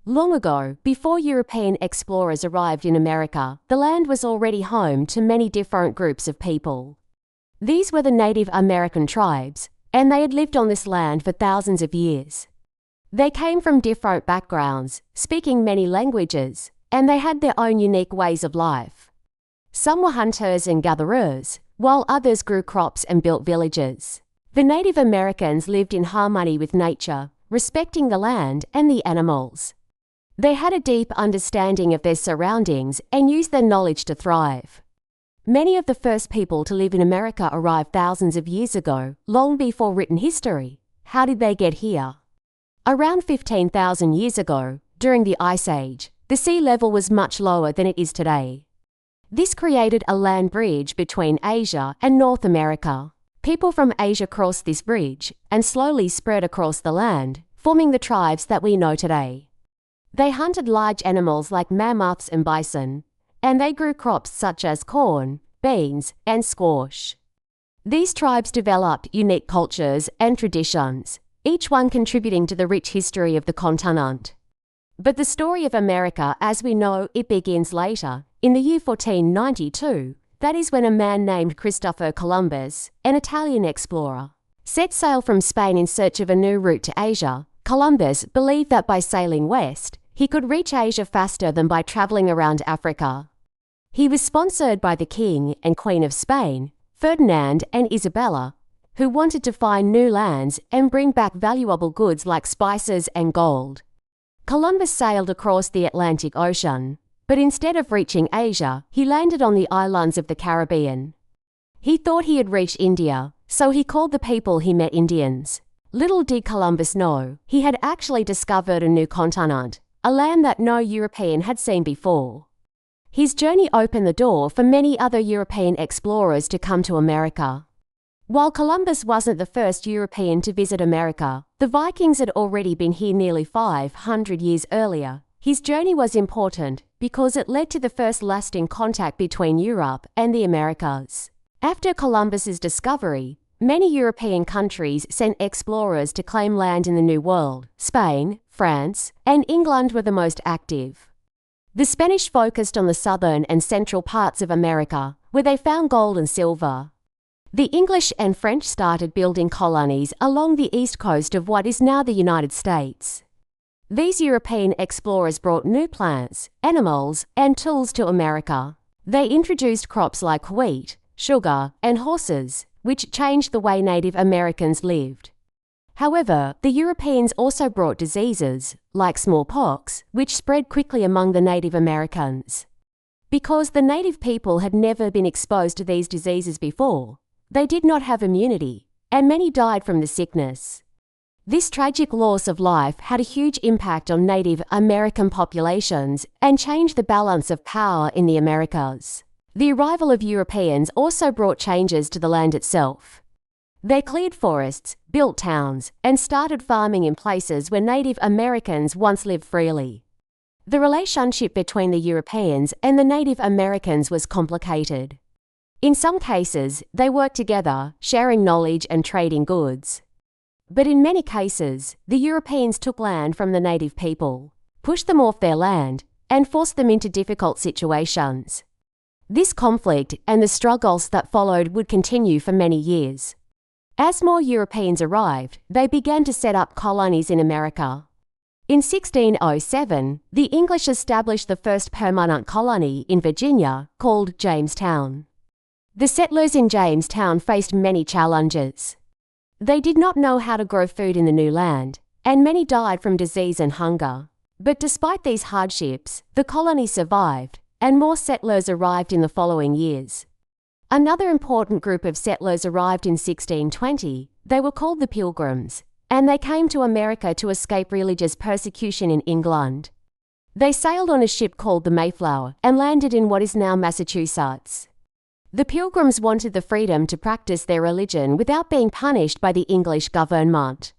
Long ago, before European explorers arrived in America, the land was already home to many different groups of people. These were the Native American tribes, and they had lived on this land for thousands of years. They came from different backgrounds, speaking many languages, and they had their own unique ways of life. Some were hunters and gatherers, while others grew crops and built villages. The Native Americans lived in harmony with nature, respecting the land and the animals. They had a deep understanding of their surroundings and used their knowledge to thrive. Many of the first people to live in America arrived thousands of years ago, long before written history. How did they get here? Around 15,000 years ago, during the Ice Age, the sea level was much lower than it is today. This created a land bridge between Asia and North America. People from Asia crossed this bridge and slowly spread across the land, forming the tribes that we know today. They hunted large animals like mammoths and bison, and they grew crops such as corn, beans, and squash. These tribes developed unique cultures and traditions, each one contributing to the rich history of the continent. But the story of America as we know it begins later, in the year 1492. That is when a man named Christopher Columbus, an Italian explorer, set sail from Spain in search of a new route to Asia. Columbus believed that by sailing west, he could reach Asia faster than by traveling around Africa. He was sponsored by the King and Queen of Spain, Ferdinand and Isabella, who wanted to find new lands and bring back valuable goods like spices and gold. Columbus sailed across the Atlantic Ocean, but instead of reaching Asia, he landed on the islands of the Caribbean. He thought he had reached India, so he called the people he met Indians. Little did Columbus know, he had actually discovered a new continent, a land that no European had seen before. His journey opened the door for many other European explorers to come to America. While Columbus wasn't the first European to visit America, the Vikings had already been here nearly 500 years earlier. His journey was important because it led to the first lasting contact between Europe and the Americas. After Columbus's discovery, many European countries sent explorers to claim land in the New World. Spain, France, and England were the most active. The Spanish focused on the southern and central parts of America, where they found gold and silver. The English and French started building colonies along the east coast of what is now the United States. These European explorers brought new plants, animals, and tools to America. They introduced crops like wheat, sugar, and horses, which changed the way Native Americans lived. However, the Europeans also brought diseases, like smallpox, which spread quickly among the Native Americans. Because the native people had never been exposed to these diseases before, they did not have immunity, and many died from the sickness. This tragic loss of life had a huge impact on Native American populations and changed the balance of power in the Americas. The arrival of Europeans also brought changes to the land itself. They cleared forests, built towns, and started farming in places where Native Americans once lived freely. The relationship between the Europeans and the Native Americans was complicated. In some cases, they worked together, sharing knowledge and trading goods. But in many cases, the Europeans took land from the native people, pushed them off their land, and forced them into difficult situations. This conflict and the struggles that followed would continue for many years. As more Europeans arrived, they began to set up colonies in America. In 1607, the English established the first permanent colony in Virginia, called Jamestown. The settlers in Jamestown faced many challenges. They did not know how to grow food in the new land, and many died from disease and hunger. But despite these hardships, the colony survived, and more settlers arrived in the following years. Another important group of settlers arrived in 1620. They were called the Pilgrims, and they came to America to escape religious persecution in England. They sailed on a ship called the Mayflower and landed in what is now Massachusetts. The Pilgrims wanted the freedom to practice their religion without being punished by the English government.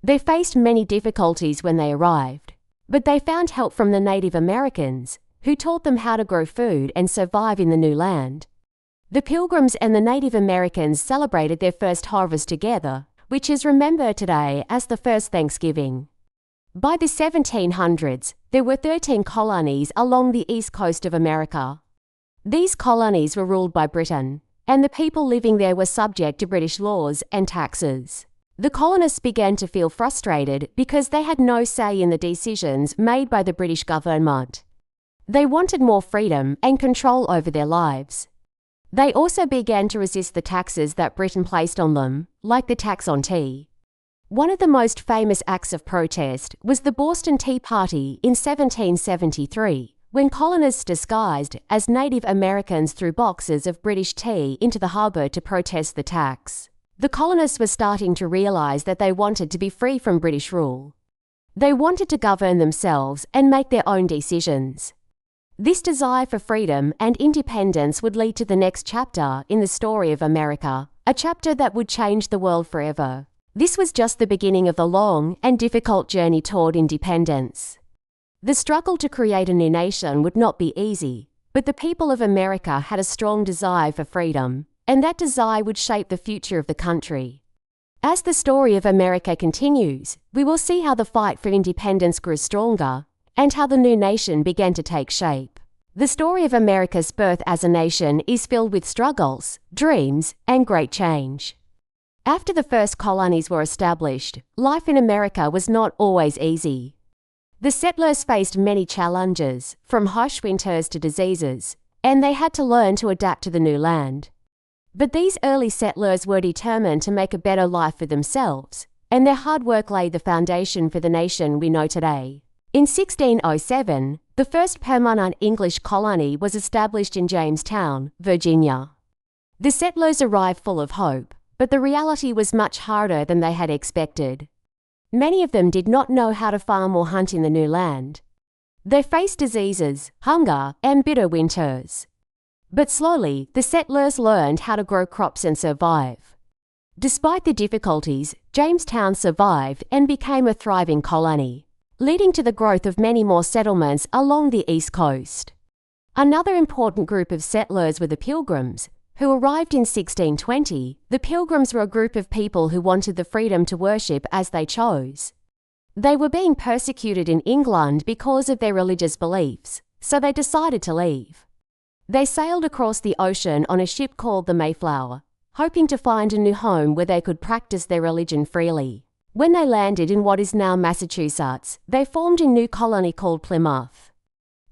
They faced many difficulties when they arrived, but they found help from the Native Americans, who taught them how to grow food and survive in the new land. The Pilgrims and the Native Americans celebrated their first harvest together, which is remembered today as the first Thanksgiving. By the 1700s, there were 13 colonies along the east coast of America. These colonies were ruled by Britain, and the people living there were subject to British laws and taxes. The colonists began to feel frustrated because they had no say in the decisions made by the British government. They wanted more freedom and control over their lives. They also began to resist the taxes that Britain placed on them, like the tax on tea. One of the most famous acts of protest was the Boston Tea Party in 1773, when colonists disguised as Native Americans threw boxes of British tea into the harbour to protest the tax. The colonists were starting to realise that they wanted to be free from British rule. They wanted to govern themselves and make their own decisions. This desire for freedom and independence would lead to the next chapter in the story of America, a chapter that would change the world forever. This was just the beginning of the long and difficult journey toward independence. The struggle to create a new nation would not be easy, but the people of America had a strong desire for freedom, and that desire would shape the future of the country. As the story of America continues, we will see how the fight for independence grew stronger and how the new nation began to take shape. The story of America's birth as a nation is filled with struggles, dreams, and great change. After the first colonies were established, life in America was not always easy. The settlers faced many challenges, from harsh winters to diseases, and they had to learn to adapt to the new land. But these early settlers were determined to make a better life for themselves, and their hard work laid the foundation for the nation we know today. In 1607, the first permanent English colony was established in Jamestown, Virginia. The settlers arrived full of hope, but the reality was much harder than they had expected. Many of them did not know how to farm or hunt in the new land. They faced diseases, hunger, and bitter winters. But slowly, the settlers learned how to grow crops and survive. Despite the difficulties, Jamestown survived and became a thriving colony, leading to the growth of many more settlements along the East Coast. Another important group of settlers were the Pilgrims, who arrived in 1620. The Pilgrims were a group of people who wanted the freedom to worship as they chose. They were being persecuted in England because of their religious beliefs, so they decided to leave. They sailed across the ocean on a ship called the Mayflower, hoping to find a new home where they could practice their religion freely. When they landed in what is now Massachusetts, they formed a new colony called Plymouth.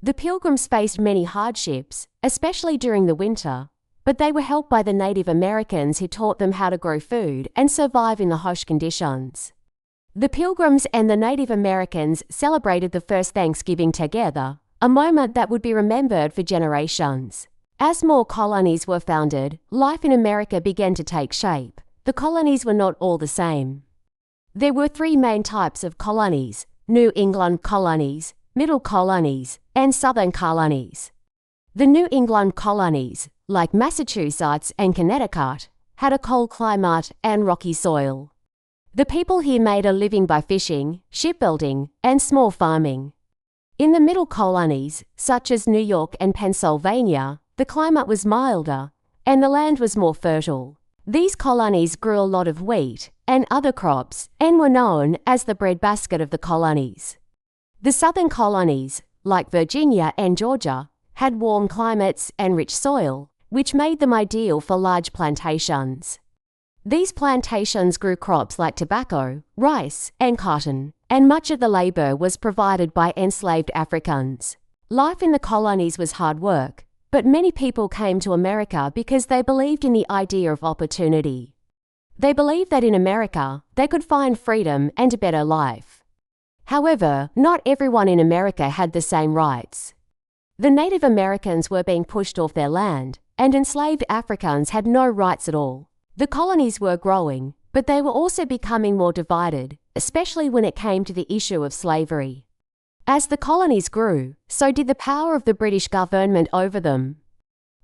The Pilgrims faced many hardships, especially during the winter, but they were helped by the Native Americans who taught them how to grow food and survive in the harsh conditions. The Pilgrims and the Native Americans celebrated the first Thanksgiving together, a moment that would be remembered for generations. As more colonies were founded, life in America began to take shape. The colonies were not all the same. There were three main types of colonies: New England colonies, Middle colonies, and Southern colonies. The New England colonies, like Massachusetts and Connecticut, had a cold climate and rocky soil. The people here made a living by fishing, shipbuilding, and small farming. In the Middle colonies, such as New York and Pennsylvania, the climate was milder and the land was more fertile. These colonies grew a lot of wheat and other crops and were known as the breadbasket of the colonies. The Southern colonies, like Virginia and Georgia, had warm climates and rich soil, which made them ideal for large plantations. These plantations grew crops like tobacco, rice, and cotton, and much of the labor was provided by enslaved Africans. Life in the colonies was hard work, but many people came to America because they believed in the idea of opportunity. They believed that in America, they could find freedom and a better life. However, not everyone in America had the same rights. The Native Americans were being pushed off their land, and enslaved Africans had no rights at all. The colonies were growing, but they were also becoming more divided, especially when it came to the issue of slavery. As the colonies grew, so did the power of the British government over them.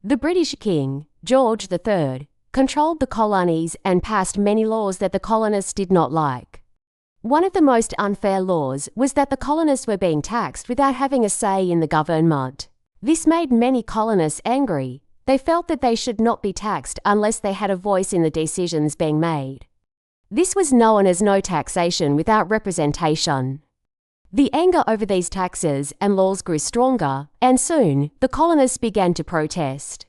The British King, George III, controlled the colonies and passed many laws that the colonists did not like. One of the most unfair laws was that the colonists were being taxed without having a say in the government. This made many colonists angry. They felt that they should not be taxed unless they had a voice in the decisions being made. This was known as no taxation without representation. The anger over these taxes and laws grew stronger, and soon the colonists began to protest.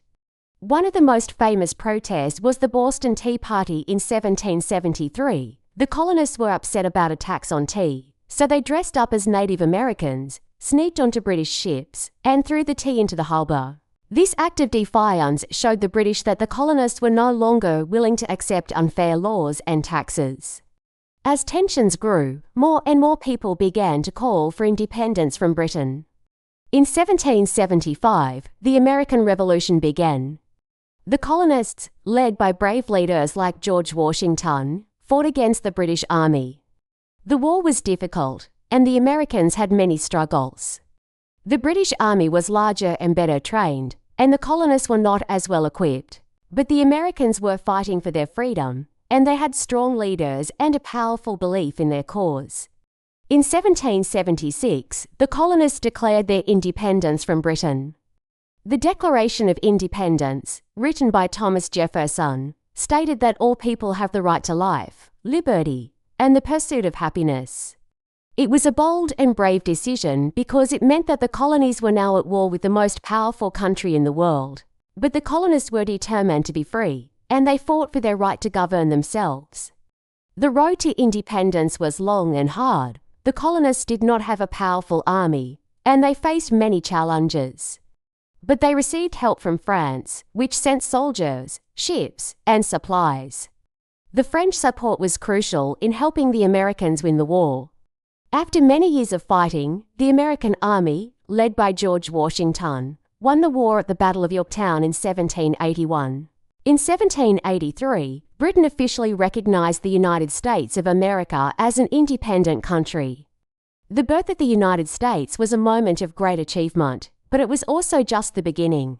One of the most famous protests was the Boston Tea Party in 1773. The colonists were upset about a tax on tea, so they dressed up as Native Americans, sneaked onto British ships, and threw the tea into the harbour. This act of defiance showed the British that the colonists were no longer willing to accept unfair laws and taxes. As tensions grew, more and more people began to call for independence from Britain. In 1775, the American Revolution began. The colonists, led by brave leaders like George Washington, fought against the British Army. The war was difficult, and the Americans had many struggles. The British Army was larger and better trained, and the colonists were not as well equipped. But the Americans were fighting for their freedom, and they had strong leaders and a powerful belief in their cause. In 1776, the colonists declared their independence from Britain. The Declaration of Independence, written by Thomas Jefferson, stated that all people have the right to life, liberty, and the pursuit of happiness. It was a bold and brave decision because it meant that the colonies were now at war with the most powerful country in the world. But the colonists were determined to be free, and they fought for their right to govern themselves. The road to independence was long and hard. The colonists did not have a powerful army, and they faced many challenges. But they received help from France, which sent soldiers, ships, and supplies. The French support was crucial in helping the Americans win the war. After many years of fighting, the American army, led by George Washington, won the war at the Battle of Yorktown in 1781. In 1783, Britain officially recognized the United States of America as an independent country. The birth of the United States was a moment of great achievement, but it was also just the beginning.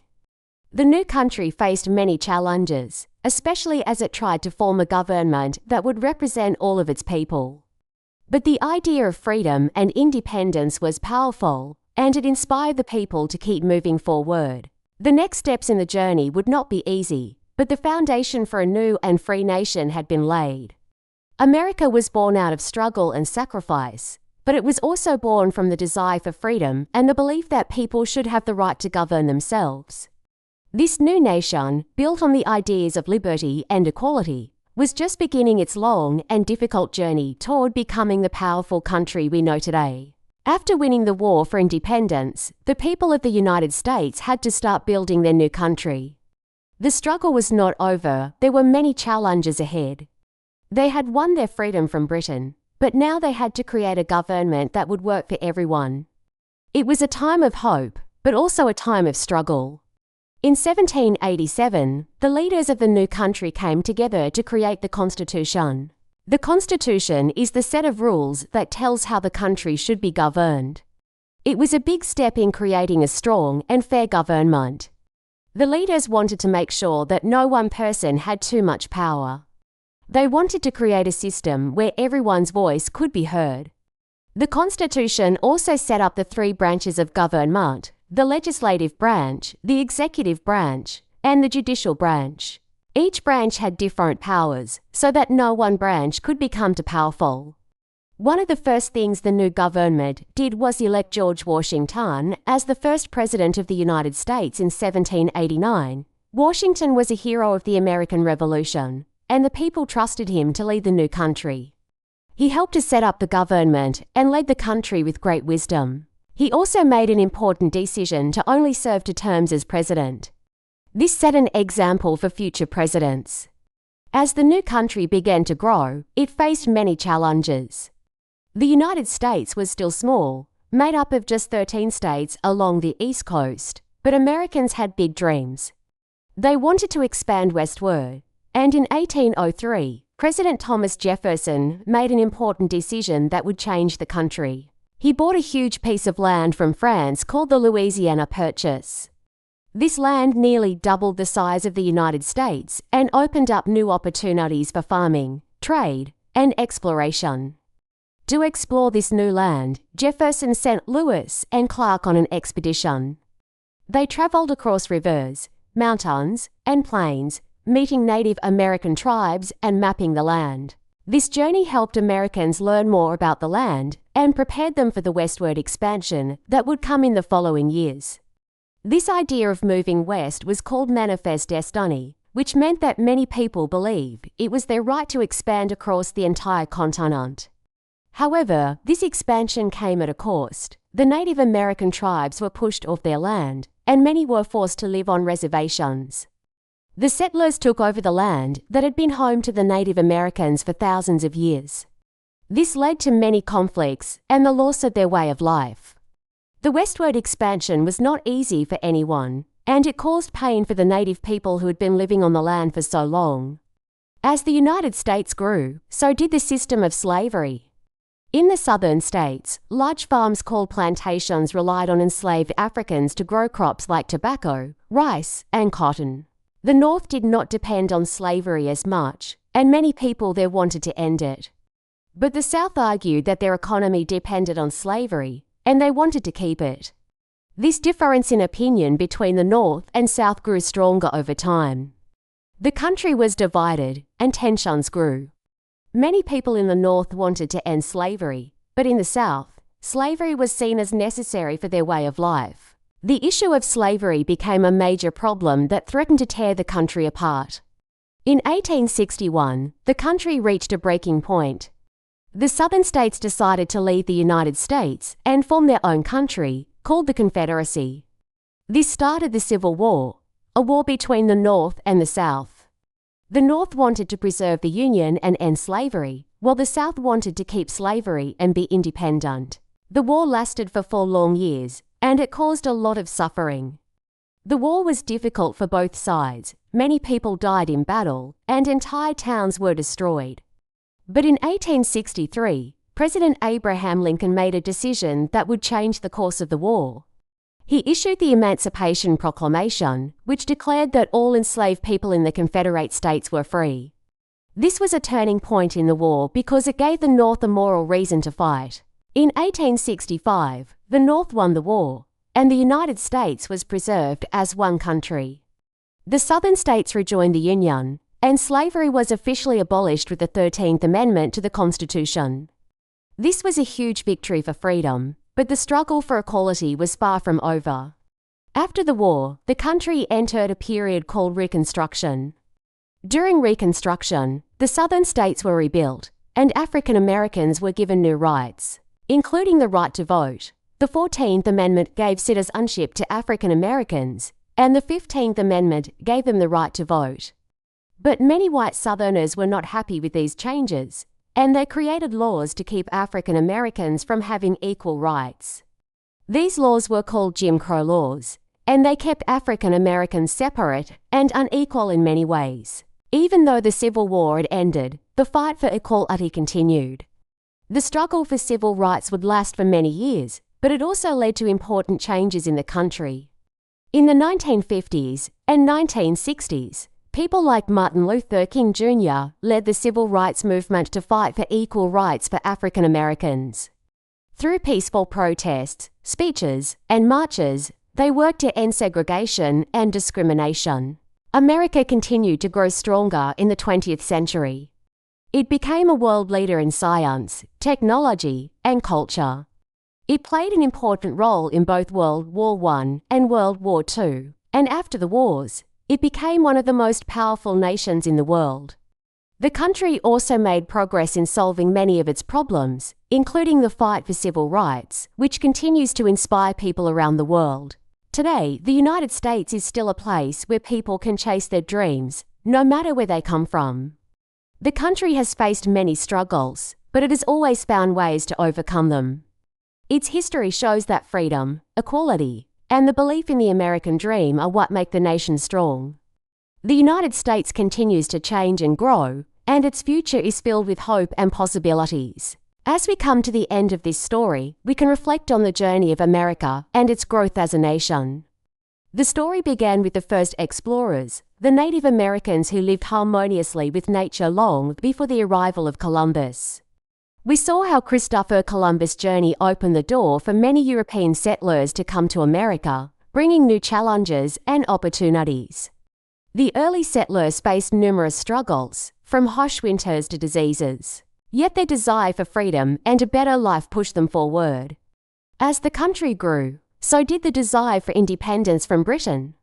The new country faced many challenges, especially as it tried to form a government that would represent all of its people. But the idea of freedom and independence was powerful, and it inspired the people to keep moving forward. The next steps in the journey would not be easy, but the foundation for a new and free nation had been laid. America was born out of struggle and sacrifice, but it was also born from the desire for freedom and the belief that people should have the right to govern themselves. This new nation, built on the ideas of liberty and equality, was just beginning its long and difficult journey toward becoming the powerful country we know today. After winning the war for independence, the people of the United States had to start building their new country. The struggle was not over. There were many challenges ahead. They had won their freedom from Britain, but now they had to create a government that would work for everyone. It was a time of hope, but also a time of struggle. In 1787, the leaders of the new country came together to create the Constitution. The Constitution is the set of rules that tells how the country should be governed. It was a big step in creating a strong and fair government. The leaders wanted to make sure that no one person had too much power. They wanted to create a system where everyone's voice could be heard. The Constitution also set up the three branches of government: the legislative branch, the executive branch, and the judicial branch. Each branch had different powers, so that no one branch could become too powerful. One of the first things the new government did was elect George Washington as the first president of the United States in 1789. Washington was a hero of the American Revolution, and the people trusted him to lead the new country. He helped to set up the government and led the country with great wisdom. He also made an important decision to only serve 2 terms as president. This set an example for future presidents. As the new country began to grow, it faced many challenges. The United States was still small, made up of just 13 states along the East Coast, but Americans had big dreams. They wanted to expand westward, and in 1803, President Thomas Jefferson made an important decision that would change the country. He bought a huge piece of land from France called the Louisiana Purchase. This land nearly doubled the size of the United States and opened up new opportunities for farming, trade, and exploration. To explore this new land, Jefferson sent Lewis and Clark on an expedition. They traveled across rivers, mountains, and plains, meeting Native American tribes and mapping the land. This journey helped Americans learn more about the land and prepared them for the westward expansion that would come in the following years. This idea of moving west was called manifest destiny, which meant that many people believed it was their right to expand across the entire continent. However, this expansion came at a cost. The Native American tribes were pushed off their land, and many were forced to live on reservations. The settlers took over the land that had been home to the Native Americans for thousands of years. This led to many conflicts and the loss of their way of life. The westward expansion was not easy for anyone, and it caused pain for the native people who had been living on the land for so long. As the United States grew, so did the system of slavery. In the southern states, large farms called plantations relied on enslaved Africans to grow crops like tobacco, rice, and cotton. The North did not depend on slavery as much, and many people there wanted to end it. But the South argued that their economy depended on slavery, and they wanted to keep it. This difference in opinion between the North and South grew stronger over time. The country was divided, and tensions grew. Many people in the North wanted to end slavery, but in the South, slavery was seen as necessary for their way of life. The issue of slavery became a major problem that threatened to tear the country apart. In 1861, the country reached a breaking point. The southern states decided to leave the United States and form their own country, called the Confederacy. This started the Civil War, a war between the North and the South. The North wanted to preserve the Union and end slavery, while the South wanted to keep slavery and be independent. The war lasted for 4 long years, and it caused a lot of suffering. The war was difficult for both sides. Many people died in battle, and entire towns were destroyed. But in 1863, President Abraham Lincoln made a decision that would change the course of the war. He issued the Emancipation Proclamation, which declared that all enslaved people in the Confederate States were free. This was a turning point in the war because it gave the North a moral reason to fight. In 1865, the North won the war, and the United States was preserved as one country. The Southern states rejoined the Union, and slavery was officially abolished with the 13th Amendment to the Constitution. This was a huge victory for freedom, but the struggle for equality was far from over. After the war, the country entered a period called Reconstruction. During Reconstruction, the Southern states were rebuilt, and African Americans were given new rights, including the right to vote. The 14th Amendment gave citizenship to African Americans, and the 15th Amendment gave them the right to vote. But many white Southerners were not happy with these changes, and they created laws to keep African Americans from having equal rights. These laws were called Jim Crow laws, and they kept African Americans separate and unequal in many ways. Even though the Civil War had ended, the fight for equality continued. The struggle for civil rights would last for many years, but it also led to important changes in the country. In the 1950s and 1960s, people like Martin Luther King Jr. led the civil rights movement to fight for equal rights for African Americans. Through peaceful protests, speeches, and marches, they worked to end segregation and discrimination. America continued to grow stronger in the 20th century. It became a world leader in science, technology, and culture. It played an important role in both World War I and World War II, and after the wars, it became one of the most powerful nations in the world. The country also made progress in solving many of its problems, including the fight for civil rights, which continues to inspire people around the world. Today, the United States is still a place where people can chase their dreams, no matter where they come from. The country has faced many struggles, but it has always found ways to overcome them. Its history shows that freedom, equality, and the belief in the American dream are what make the nation strong. The United States continues to change and grow, and its future is filled with hope and possibilities. As we come to the end of this story, we can reflect on the journey of America and its growth as a nation. The story began with the first explorers, the Native Americans who lived harmoniously with nature long before the arrival of Columbus. We saw how Christopher Columbus' journey opened the door for many European settlers to come to America, bringing new challenges and opportunities. The early settlers faced numerous struggles, from harsh winters to diseases. Yet their desire for freedom and a better life pushed them forward. As the country grew, so did the desire for independence from Britain.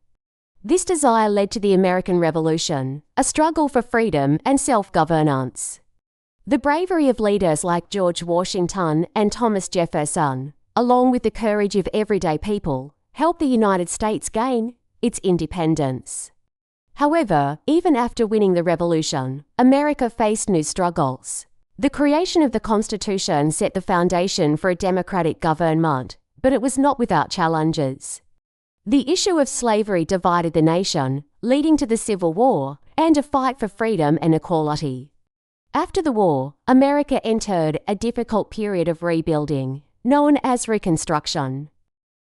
This desire led to the American Revolution, a struggle for freedom and self-governance. The bravery of leaders like George Washington and Thomas Jefferson, along with the courage of everyday people, helped the United States gain its independence. However, even after winning the Revolution, America faced new struggles. The creation of the Constitution set the foundation for a democratic government, but it was not without challenges. The issue of slavery divided the nation, leading to the Civil War and a fight for freedom and equality. After the war, America entered a difficult period of rebuilding, known as Reconstruction.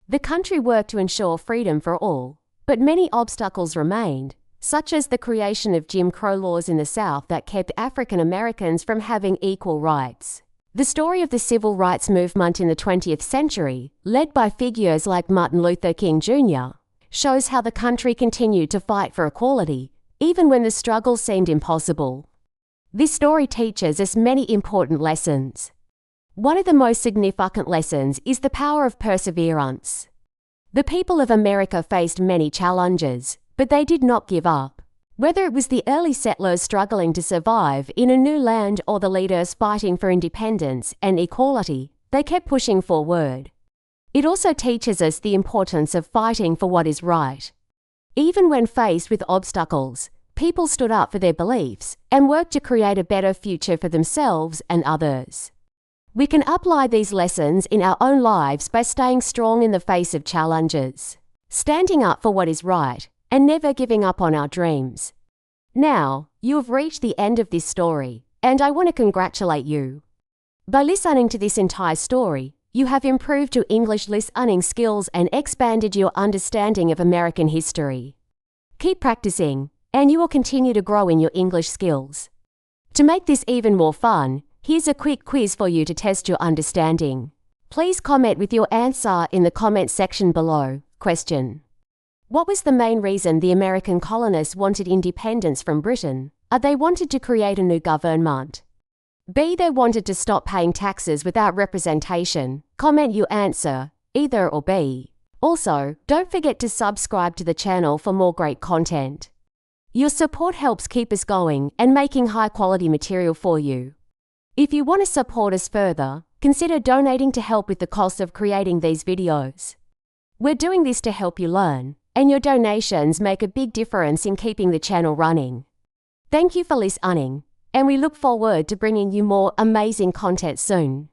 The country worked to ensure freedom for all, but many obstacles remained, such as the creation of Jim Crow laws in the South that kept African Americans from having equal rights. The story of the civil rights movement in the 20th century, led by figures like Martin Luther King Jr., shows how the country continued to fight for equality, even when the struggle seemed impossible. This story teaches us many important lessons. One of the most significant lessons is the power of perseverance. The people of America faced many challenges, but they did not give up. Whether it was the early settlers struggling to survive in a new land or the leaders fighting for independence and equality, they kept pushing forward. It also teaches us the importance of fighting for what is right. Even when faced with obstacles, people stood up for their beliefs and worked to create a better future for themselves and others. We can apply these lessons in our own lives by staying strong in the face of challenges, standing up for what is right, and never giving up on our dreams. Now, you have reached the end of this story, and I want to congratulate you. By listening to this entire story, you have improved your English listening skills and expanded your understanding of American history. Keep practicing, and you will continue to grow in your English skills. To make this even more fun, here's a quick quiz for you to test your understanding. Please comment with your answer in the comment section below. Question: what was the main reason the American colonists wanted independence from Britain? A. They wanted to create a new government. B. They wanted to stop paying taxes without representation. Comment your answer, either or B. Also, don't forget to subscribe to the channel for more great content. Your support helps keep us going and making high-quality material for you. If you want to support us further, consider donating to help with the cost of creating these videos. We're doing this to help you learn, and your donations make a big difference in keeping the channel running. Thank you for listening, and we look forward to bringing you more amazing content soon.